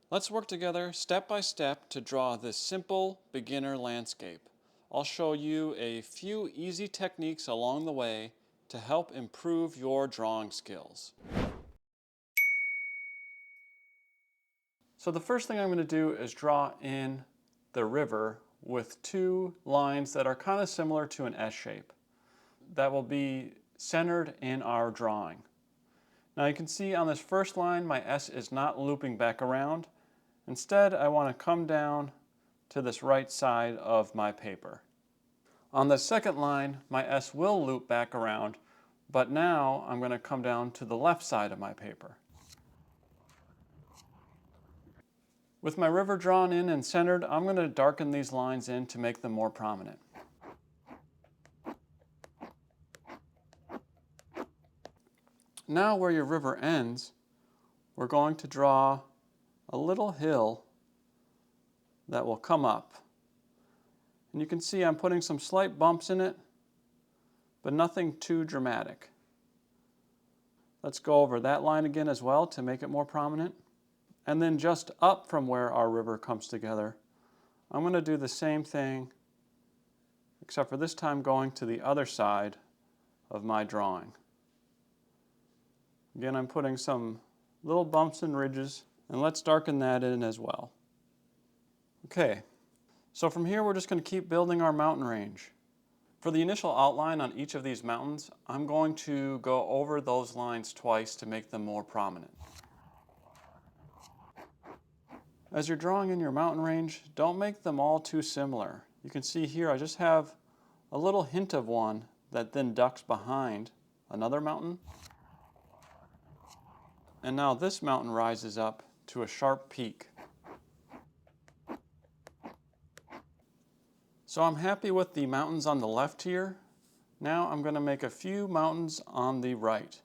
Let's work together step by step to draw this simple beginner landscape. I'll show you a few easy techniques along the way to help improve your drawing skills. So the first thing I'm going to do is draw in the river with two lines that are kind of similar to an S shape. That will be centered in our drawing. Now you can see on this first line my S is not looping back around. Instead, I want to come down to this right side of my paper. On the second line, my S will loop back around, but now I'm going to come down to the left side of my paper. With my river drawn in and centered, I'm going to darken these lines in to make them more prominent. Now where your river ends, we're going to draw a little hill that will come up. And you can see I'm putting some slight bumps in it, but nothing too dramatic. Let's go over that line again as well to make it more prominent. And then just up from where our river comes together, I'm going to do the same thing, except for this time going to the other side of my drawing. Again, I'm putting some little bumps and ridges, and let's darken that in as well. Okay, so from here we're just going to keep building our mountain range. For the initial outline on each of these mountains, I'm going to go over those lines twice to make them more prominent. As you're drawing in your mountain range, don't make them all too similar. You can see here I just have a little hint of one that then ducks behind another mountain. And now this mountain rises up to a sharp peak. So I'm happy with the mountains on the left here. Now I'm going to make a few mountains on the right.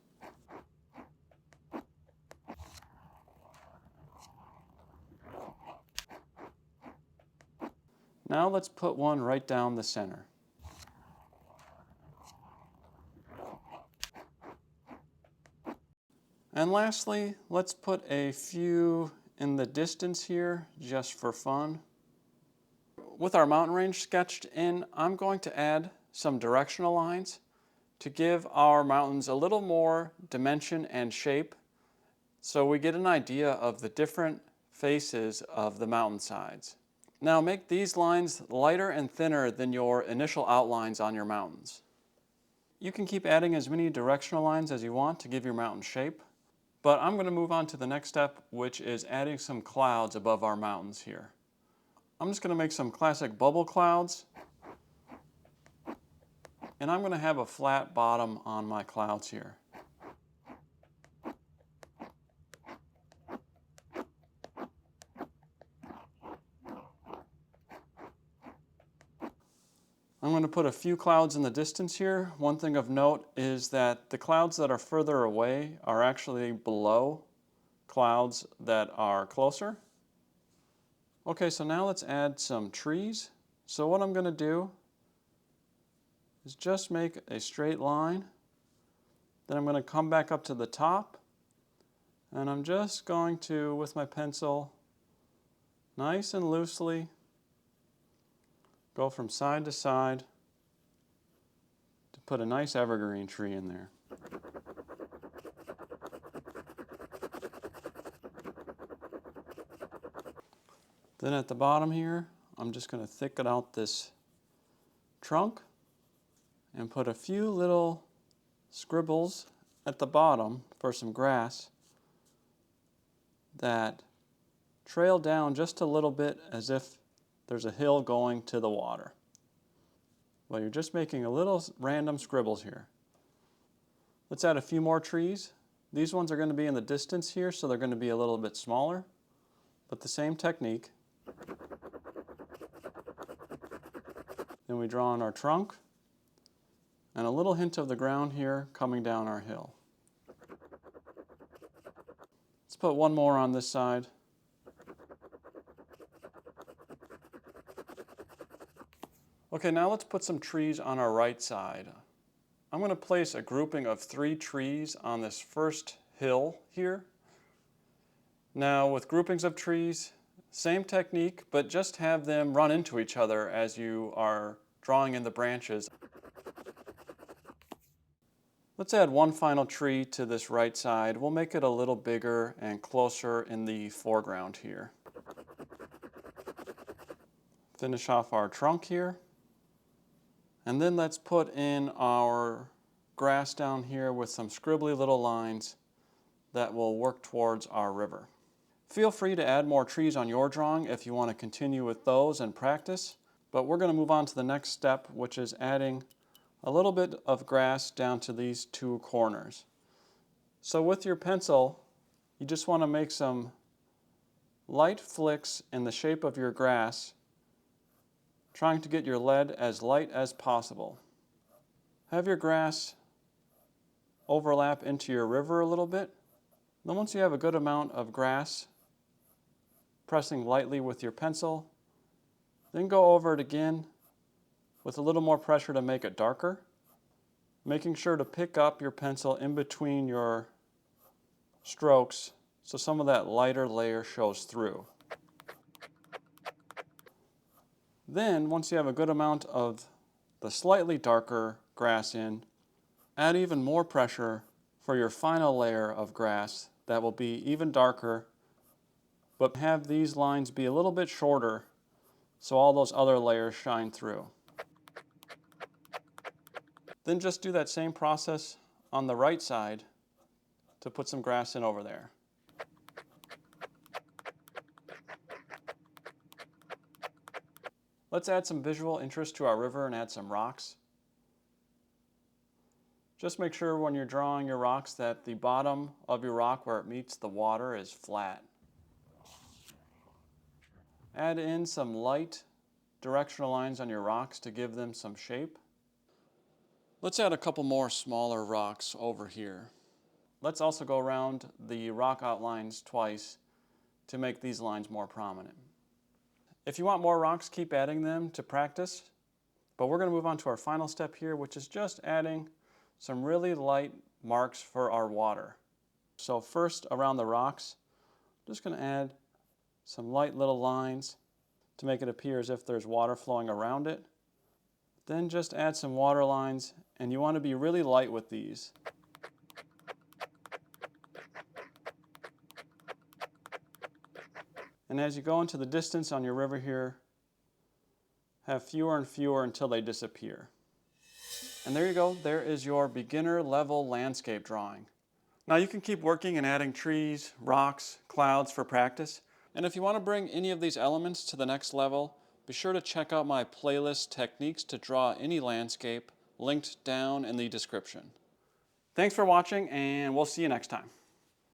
Now let's put one right down the center. And lastly, let's put a few in the distance here just for fun. With our mountain range sketched in, I'm going to add some directional lines to give our mountains a little more dimension and shape so we get an idea of the different faces of the mountainsides. Now make these lines lighter and thinner than your initial outlines on your mountains. You can keep adding as many directional lines as you want to give your mountain shape, but I'm going to move on to the next step, which is adding some clouds above our mountains here. I'm just going to make some classic bubble clouds, and I'm going to have a flat bottom on my clouds here. I'm going to put a few clouds in the distance here. One thing of note is that the clouds that are further away are actually below clouds that are closer. Okay, so now let's add some trees. So what I'm going to do is just make a straight line. Then I'm going to come back up to the top, and I'm just going to, with my pencil, nice and loosely, go from side to side to put a nice evergreen tree in there. Then at the bottom here, I'm just going to thicken out this trunk and put a few little scribbles at the bottom for some grass that trail down just a little bit as if there's a hill going to the water. Well, you're just making a little random scribbles here. Let's add a few more trees. These ones are going to be in the distance here, so they're going to be a little bit smaller, but the same technique. Then we draw on our trunk and a little hint of the ground here coming down our hill. Let's put one more on this side. Okay, now let's put some trees on our right side. I'm going to place a grouping of 3 trees on this first hill here. Now with groupings of trees, same technique, but just have them run into each other as you are drawing in the branches. Let's add one final tree to this right side. We'll make it a little bigger and closer in the foreground here. Finish off our trunk here. And then let's put in our grass down here with some scribbly little lines that will work towards our river. Feel free to add more trees on your drawing if you want to continue with those and practice, but we're going to move on to the next step, which is adding a little bit of grass down to these two corners. So with your pencil, you just want to make some light flicks in the shape of your grass, trying to get your lead as light as possible. Have your grass overlap into your river a little bit. Then once you have a good amount of grass, pressing lightly with your pencil, then go over it again with a little more pressure to make it darker, making sure to pick up your pencil in between your strokes so some of that lighter layer shows through. Then, once you have a good amount of the slightly darker grass in, add even more pressure for your final layer of grass that will be even darker, but have these lines be a little bit shorter so all those other layers shine through. Then just do that same process on the right side to put some grass in over there. Let's add some visual interest to our river and add some rocks. Just make sure when you're drawing your rocks that the bottom of your rock where it meets the water is flat. Add in some light directional lines on your rocks to give them some shape. Let's add a couple more smaller rocks over here. Let's also go around the rock outlines twice to make these lines more prominent. If you want more rocks, keep adding them to practice, but we're going to move on to our final step here, which is just adding some really light marks for our water. So first, around the rocks, I'm just going to add some light little lines to make it appear as if there's water flowing around it. Then just add some water lines, and you want to be really light with these. And as you go into the distance on your river here, have fewer and fewer until they disappear. And there you go, there is your beginner level landscape drawing. Now you can keep working and adding trees, rocks, clouds for practice. And if you want to bring any of these elements to the next level, be sure to check out my playlist Techniques to Draw Any Landscape, linked down in the description. Thanks for watching, and we'll see you next time.